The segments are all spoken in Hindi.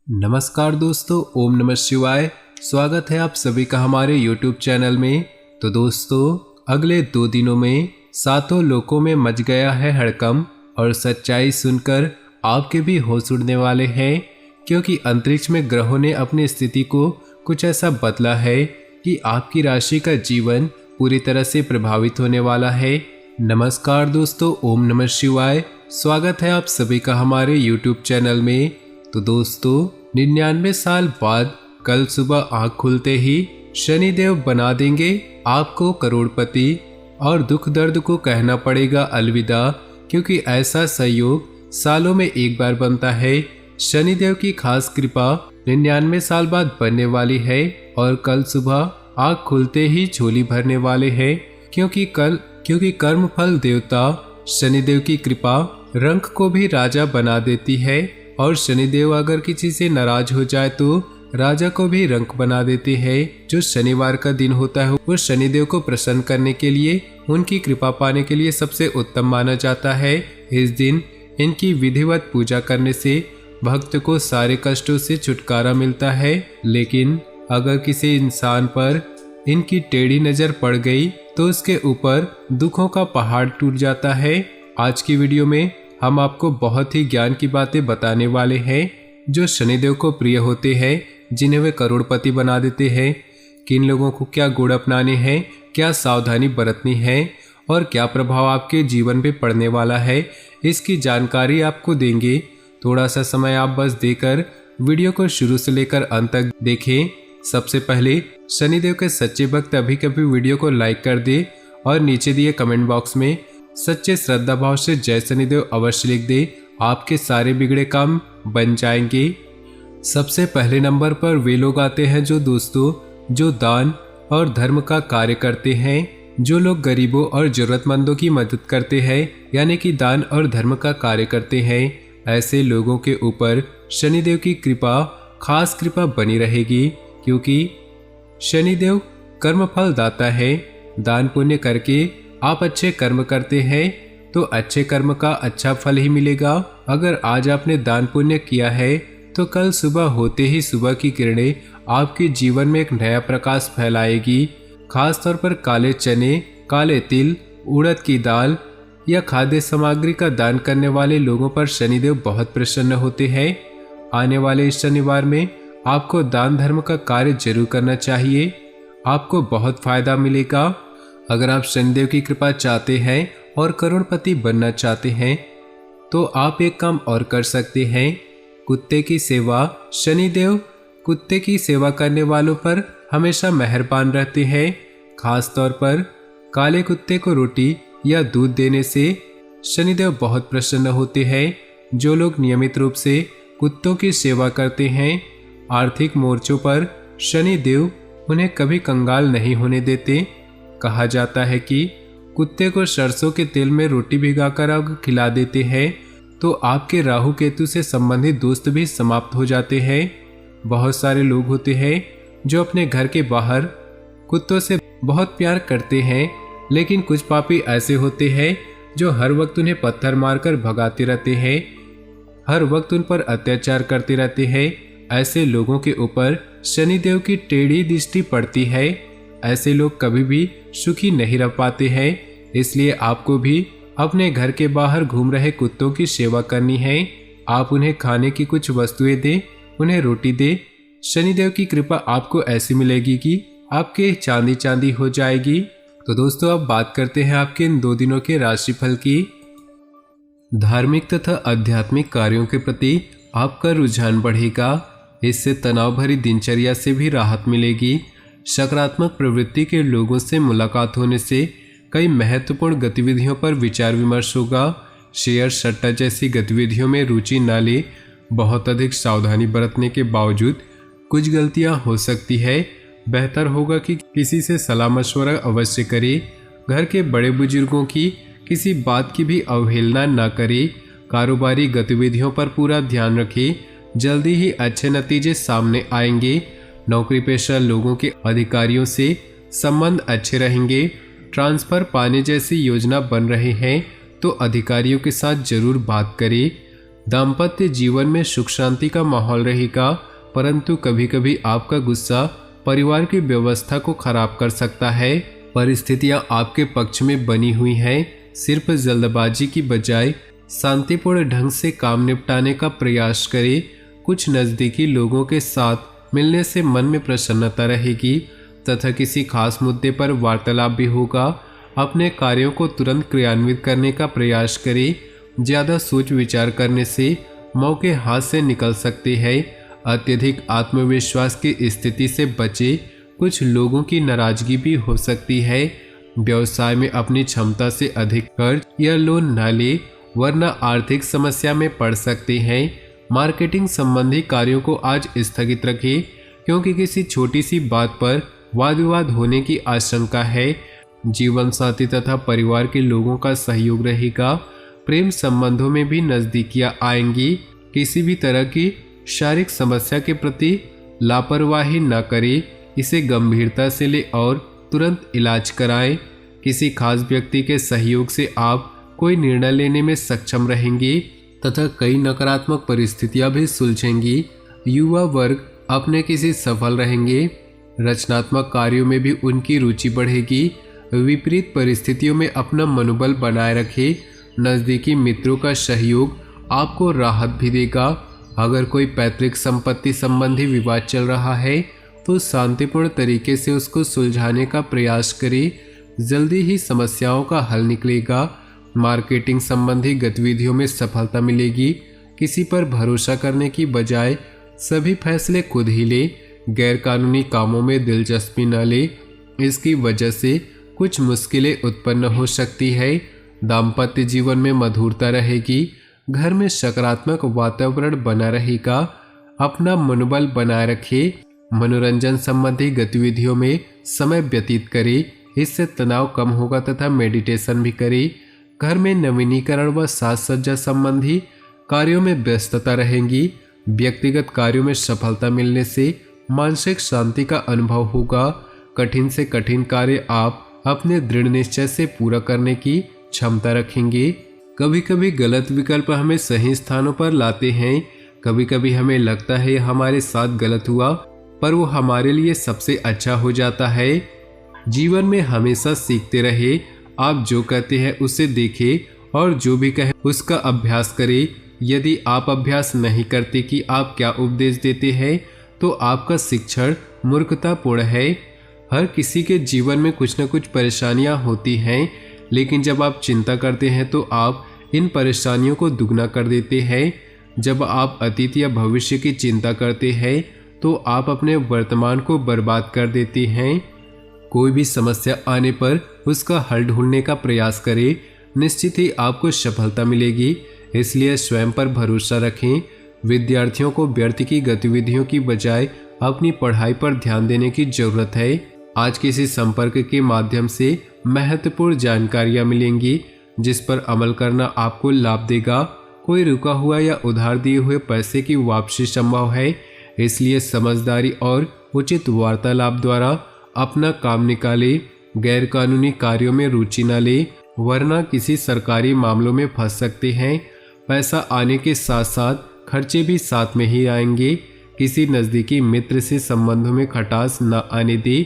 नमस्कार दोस्तों, ओम नमः शिवाय। स्वागत है आप सभी का हमारे YouTube चैनल में। तो दोस्तों, अगले 2 दिनों में सातों लोकों में मच गया है हड़कंप और सच्चाई सुनकर आपके भी होश उड़ने वाले हैं, क्योंकि अंतरिक्ष में ग्रहों ने अपनी स्थिति को कुछ ऐसा बदला है कि आपकी राशि का जीवन पूरी तरह से प्रभावित होने वाला है। नमस्कार दोस्तों, ओम नमः शिवाय। स्वागत है आप सभी का हमारे YouTube चैनल में। तो दोस्तों, 99 साल बाद कल सुबह आँख खुलते ही शनिदेव बना देंगे आपको करोड़पति और दुख दर्द को कहना पड़ेगा अलविदा, क्योंकि ऐसा संयोग सालों में एक बार बनता है। शनिदेव की खास कृपा 99 साल बाद बनने वाली है और कल सुबह आँख खुलते ही झोली भरने वाले हैं, क्योंकि कर्मफल देवता शनिदेव की कृपा रंक को भी राजा बना देती है और शनिदेव अगर किसी से नाराज हो जाए तो राजा को भी रंक बना देते हैं। जो शनिवार का दिन होता है वो शनिदेव को प्रसन्न करने के लिए, उनकी कृपा पाने के लिए सबसे उत्तम माना जाता है। इस दिन इनकी विधिवत पूजा करने से भक्त को सारे कष्टों से छुटकारा मिलता है। लेकिन अगर किसी इंसान पर इनकी टेढ़ी नजर पड़ गई तो उसके ऊपर दुखों का पहाड़ टूट जाता है। आज की वीडियो में हम आपको बहुत ही ज्ञान की बातें बताने वाले हैं जो शनिदेव को प्रिय होते हैं, जिन्हें वे करोड़पति बना देते हैं। किन लोगों को क्या गुण अपनाने हैं, क्या सावधानी बरतनी है और क्या प्रभाव आपके जीवन पे पड़ने वाला है, इसकी जानकारी आपको देंगे। थोड़ा सा समय आप बस देकर वीडियो को शुरू से लेकर अंत तक देखें। सबसे पहले शनिदेव के सच्चे भक्त अभी कभी वीडियो को लाइक कर दे और नीचे दिए कमेंट बॉक्स में सच्चे श्रद्धा भाव से जय शनिदेव अवश्य लिख दे। आपके सारे बिगड़े काम बन जाएंगे। सबसे पहले नंबर पर वे लोग आते हैं जो दान और धर्म का कार्य करते हैं। जो लोग गरीबों और जरूरतमंदों की मदद करते हैं, यानी कि दान और धर्म का कार्य करते हैं, ऐसे लोगों के ऊपर शनिदेव की कृपा, खास कृपा बनी रहेगी, क्योंकि शनिदेव कर्मफल दाता है। दान पुण्य करके आप अच्छे कर्म करते हैं तो अच्छे कर्म का अच्छा फल ही मिलेगा। अगर आज आपने दान पुण्य किया है तो कल सुबह होते ही सुबह की किरणें आपके जीवन में एक नया प्रकाश फैलाएगी। खास तौर पर काले चने, काले तिल, उड़द की दाल या खाद्य सामग्री का दान करने वाले लोगों पर शनिदेव बहुत प्रसन्न होते हैं। आने वाले इस शनिवार में आपको दान धर्म का कार्य जरूर करना चाहिए, आपको बहुत फायदा मिलेगा। अगर आप शनिदेव की कृपा चाहते हैं और करोड़पति बनना चाहते हैं तो आप एक काम और कर सकते हैं, कुत्ते की सेवा। शनिदेव कुत्ते की सेवा करने वालों पर हमेशा मेहरबान रहते हैं। खास तौर पर काले कुत्ते को रोटी या दूध देने से शनिदेव बहुत प्रसन्न होते हैं। जो लोग नियमित रूप से कुत्तों की सेवा करते हैं, आर्थिक मोर्चों पर शनिदेव उन्हें कभी कंगाल नहीं होने देते। कहा जाता है कि कुत्ते को सरसों के तेल में रोटी भिगाकर आप खिला देते हैं तो आपके राहु केतु से संबंधित दोस्त भी समाप्त हो जाते हैं। बहुत सारे लोग होते हैं जो अपने घर के बाहर कुत्तों से बहुत प्यार करते हैं, लेकिन कुछ पापी ऐसे होते हैं जो हर वक्त उन्हें पत्थर मारकर भगाते रहते हैं, हर वक्त उन पर अत्याचार करते रहते हैं। ऐसे लोगों के ऊपर शनिदेव की टेढ़ी दृष्टि पड़ती है। ऐसे लोग कभी भी सुखी नहीं रह पाते हैं। इसलिए आपको भी अपने घर के बाहर घूम रहे कुत्तों की सेवा करनी है। आप उन्हें खाने की कुछ वस्तुएं दें, उन्हें रोटी दें। शनिदेव की कृपा आपको ऐसी मिलेगी कि आपके चांदी चांदी हो जाएगी। तो दोस्तों, अब बात करते हैं आपके इन 2 दिनों के राशिफल की। धार्मिक तथा आध्यात्मिक कार्यों के प्रति आपका रुझान बढ़ेगा। इससे तनाव भरी दिनचर्या से भी राहत मिलेगी। सकारात्मक प्रवृत्ति के लोगों से मुलाकात होने से कई महत्वपूर्ण गतिविधियों पर विचार विमर्श होगा। शेयर सट्टा जैसी गतिविधियों में रुचि न ले। बहुत अधिक सावधानी बरतने के बावजूद कुछ गलतियां हो सकती है। बेहतर होगा कि किसी से सलाह मशवरा अवश्य करें। घर के बड़े बुजुर्गों की किसी बात की भी अवहेलना न करें। कारोबारी गतिविधियों पर पूरा ध्यान रखें, जल्दी ही अच्छे नतीजे सामने आएंगे। नौकरी पेशा लोगों के अधिकारियों से संबंध अच्छे रहेंगे। ट्रांसफर पाने जैसी योजना बन रहे हैं तो अधिकारियों के साथ जरूर बात करें। दाम्पत्य जीवन में सुख शांति का माहौल रहेगा, परंतु कभी कभी आपका गुस्सा परिवार की व्यवस्था को खराब कर सकता है। परिस्थितियां आपके पक्ष में बनी हुई हैं। सिर्फ जल्दबाजी की बजाय शांतिपूर्ण ढंग से काम निपटाने का प्रयास करें। कुछ नज़दीकी लोगों के साथ मिलने से मन में प्रसन्नता रहेगी तथा किसी खास मुद्दे पर वार्तालाप भी होगा। अपने कार्यों को तुरंत क्रियान्वित करने का प्रयास करें। ज़्यादा सोच विचार करने से मौके हाथ से निकल सकते हैं। अत्यधिक आत्मविश्वास की स्थिति से बचे। कुछ लोगों की नाराजगी भी हो सकती है। व्यवसाय में अपनी क्षमता से अधिक कर्ज या लोन न ले, वरना आर्थिक समस्या में पड़ सकते हैं। मार्केटिंग संबंधी कार्यों को आज स्थगित रखें, क्योंकि किसी छोटी सी बात पर वाद विवाद होने की आशंका है। जीवन साथी तथा परिवार के लोगों का सहयोग रहेगा। प्रेम संबंधों में भी नजदीकियां आएंगी। किसी भी तरह की शारीरिक समस्या के प्रति लापरवाही न करें, इसे गंभीरता से ले और तुरंत इलाज कराएं। किसी खास व्यक्ति के सहयोग से आप कोई निर्णय लेने में सक्षम रहेंगे तथा कई नकारात्मक परिस्थितियां भी सुलझेंगी। युवा वर्ग अपने किसी सफल रहेंगे। रचनात्मक कार्यों में भी उनकी रुचि बढ़ेगी। विपरीत परिस्थितियों में अपना मनोबल बनाए रखें। नज़दीकी मित्रों का सहयोग आपको राहत भी देगा। अगर कोई पैतृक संपत्ति संबंधी विवाद चल रहा है तो शांतिपूर्ण तरीके से उसको सुलझाने का प्रयास करें। जल्दी ही समस्याओं का हल निकलेगा। मार्केटिंग संबंधी गतिविधियों में सफलता मिलेगी। किसी पर भरोसा करने की बजाय सभी फैसले खुद ही ले। गैरकानूनी कामों में दिलचस्पी न ले, इसकी वजह से कुछ मुश्किलें उत्पन्न हो सकती है। दाम्पत्य जीवन में मधुरता रहेगी। घर में सकारात्मक वातावरण बना रहेगा। अपना मनोबल बनाए रखें। मनोरंजन संबंधी गतिविधियों में समय व्यतीत करें, इससे तनाव कम होगा तथा मेडिटेशन भी करें। घर में नवीनीकरण व साज सज्जा संबंधी कार्यों में व्यस्तता रहेगी। व्यक्तिगत कार्यों में सफलता मिलने से मानसिक शांति का अनुभव होगा। कठिन से कठिन कार्य आप अपने दृढ़ निश्चय से पूरा करने की क्षमता रखेंगे। कभी कभी गलत विकल्प हमें सही स्थानों पर लाते हैं। कभी कभी हमें लगता है हमारे साथ गलत हुआ, पर वो हमारे लिए सबसे अच्छा हो जाता है। जीवन में हमेशा सीखते रहे। आप जो कहते हैं उसे देखें और जो भी कहें उसका अभ्यास करें। यदि आप अभ्यास नहीं करते कि आप क्या उपदेश देते हैं तो आपका शिक्षण मूर्खतापूर्ण है। हर किसी के जीवन में कुछ न कुछ परेशानियां होती हैं, लेकिन जब आप चिंता करते हैं तो आप इन परेशानियों को दुगना कर देते हैं। जब आप अतीत या भविष्य की चिंता करते हैं तो आप अपने वर्तमान को बर्बाद कर देते हैं। कोई भी समस्या आने पर उसका हल ढूंढने का प्रयास करें। निश्चित ही आपको सफलता मिलेगी, इसलिए स्वयं पर भरोसा रखें। विद्यार्थियों को व्यर्थ की गतिविधियों की बजाय अपनी पढ़ाई पर ध्यान देने की जरूरत है। आज किसी संपर्क के माध्यम से महत्वपूर्ण जानकारियां मिलेंगी, जिस पर अमल करना आपको लाभ देगा। कोई रुका हुआ या उधार दिए हुए पैसे की वापसी संभव है, इसलिए समझदारी और उचित वार्तालाप द्वारा अपना काम निकाले। गैरकानूनी कार्यों में रुचि न ले, वरना किसी सरकारी मामलों में फंस सकते हैं। पैसा आने के साथ साथ खर्चे भी साथ में ही आएंगे। किसी नज़दीकी मित्र से संबंधों में खटास न आने दे।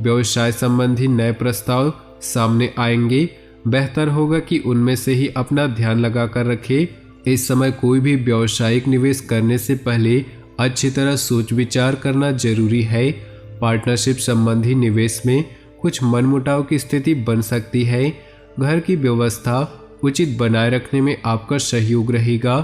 व्यवसाय संबंधी नए प्रस्ताव सामने आएंगे। बेहतर होगा कि उनमें से ही अपना ध्यान लगा कर रखें। इस समय कोई भी व्यावसायिक निवेश करने से पहले अच्छी तरह सोच विचार करना जरूरी है। पार्टनरशिप संबंधी निवेश में कुछ मनमुटाव की स्थिति बन सकती है। घर की व्यवस्था उचित बनाए रखने में आपका सहयोग रहेगा।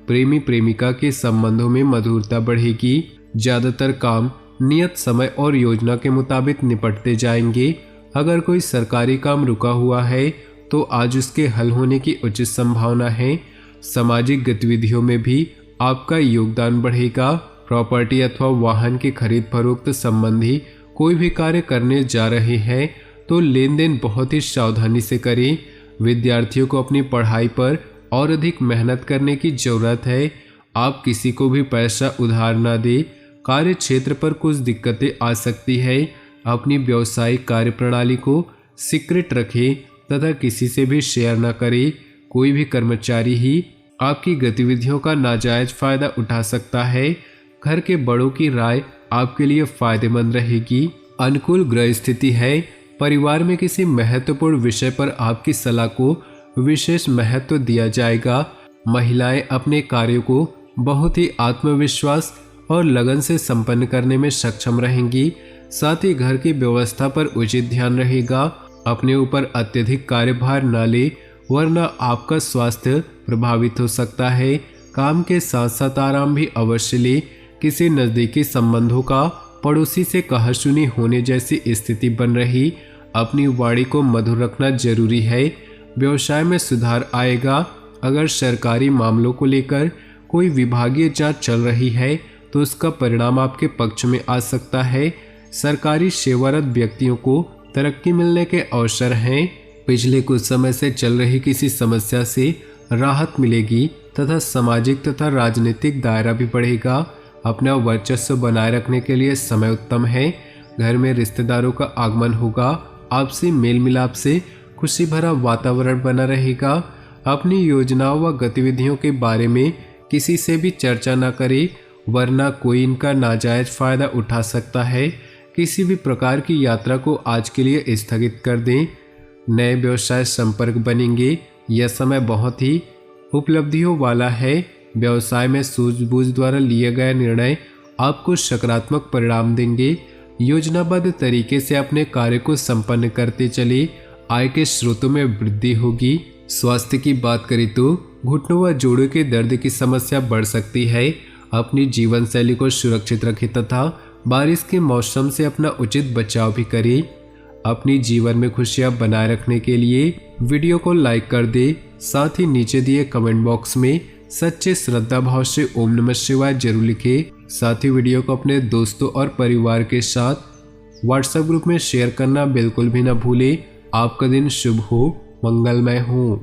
प्रेमी प्रेमिका के संबंधों में मधुरता बढ़ेगी। ज़्यादातर काम नियत समय और योजना के मुताबिक निपटते जाएंगे। अगर कोई सरकारी काम रुका हुआ है तो आज उसके हल होने की उचित संभावना है। सामाजिक गतिविधियों में भी आपका योगदान बढ़ेगा। प्रॉपर्टी अथवा वाहन की खरीद फरोख्त संबंधी कोई भी कार्य करने जा रहे हैं तो लेन देन बहुत ही सावधानी से करें। विद्यार्थियों को अपनी पढ़ाई पर और अधिक मेहनत करने की जरूरत है। आप किसी को भी पैसा उधार ना दें। कार्य क्षेत्र पर कुछ दिक्कतें आ सकती है। अपनी व्यावसायिक कार्यप्रणाली को सीक्रेट रखें तथा किसी से भी शेयर न करें। कोई भी कर्मचारी ही आपकी गतिविधियों का नाजायज फायदा उठा सकता है। घर के बड़ों की राय आपके लिए फायदेमंद रहेगी। अनुकूल ग्रह स्थिति है। परिवार में किसी महत्वपूर्ण विषय पर आपकी सलाह को विशेष महत्व दिया जाएगा। महिलाएं अपने कार्यों को बहुत ही आत्मविश्वास और लगन से संपन्न करने में सक्षम रहेंगी। साथ ही घर की व्यवस्था पर उचित ध्यान रहेगा। अपने ऊपर अत्यधिक कार्यभार न ले, वरना आपका स्वास्थ्य प्रभावित हो सकता है। काम के साथ साथ आराम भी अवश्य ले। किसी नज़दीकी संबंधों का पड़ोसी से कहासुनी होने जैसी स्थिति बन रही। अपनी वाणी को मधुर रखना जरूरी है। व्यवसाय में सुधार आएगा। अगर सरकारी मामलों को लेकर कोई विभागीय जांच चल रही है तो उसका परिणाम आपके पक्ष में आ सकता है। सरकारी सेवारत व्यक्तियों को तरक्की मिलने के अवसर हैं। पिछले कुछ समय से चल रही किसी समस्या से राहत मिलेगी तथा सामाजिक तथा राजनीतिक दायरा भी बढ़ेगा। अपना वर्चस्व बनाए रखने के लिए समय उत्तम है। घर में रिश्तेदारों का आगमन होगा। आपसी मेल मिलाप से खुशी भरा वातावरण बना रहेगा। अपनी योजनाओं व गतिविधियों के बारे में किसी से भी चर्चा न करें, वरना कोई इनका नाजायज फायदा उठा सकता है। किसी भी प्रकार की यात्रा को आज के लिए स्थगित कर दें। नए व्यवसाय संपर्क बनेंगे। यह समय बहुत ही उपलब्धियों वाला है। व्यवसाय में सूझबूझ द्वारा लिए गए निर्णय आपको सकारात्मक परिणाम देंगे। योजनाबद्ध तरीके से अपने कार्य को संपन्न करते चले। आय के स्रोतों में वृद्धि होगी। स्वास्थ्य की बात करें तो घुटनों व जोड़ों के दर्द की समस्या बढ़ सकती है। अपनी जीवन शैली को सुरक्षित रखें तथा बारिश के मौसम से अपना उचित बचाव भी करें। अपनी जीवन में खुशियां बनाए रखने के लिए वीडियो को लाइक कर दे। साथ ही नीचे दिए कमेंट बॉक्स में सच्चे श्रद्धा भाव से ओम नमः शिवाय जरूर लिखें। साथ ही वीडियो को अपने दोस्तों और परिवार के साथ व्हाट्सएप ग्रुप में शेयर करना बिल्कुल भी न भूलें। आपका दिन शुभ हो, मंगलमय हो।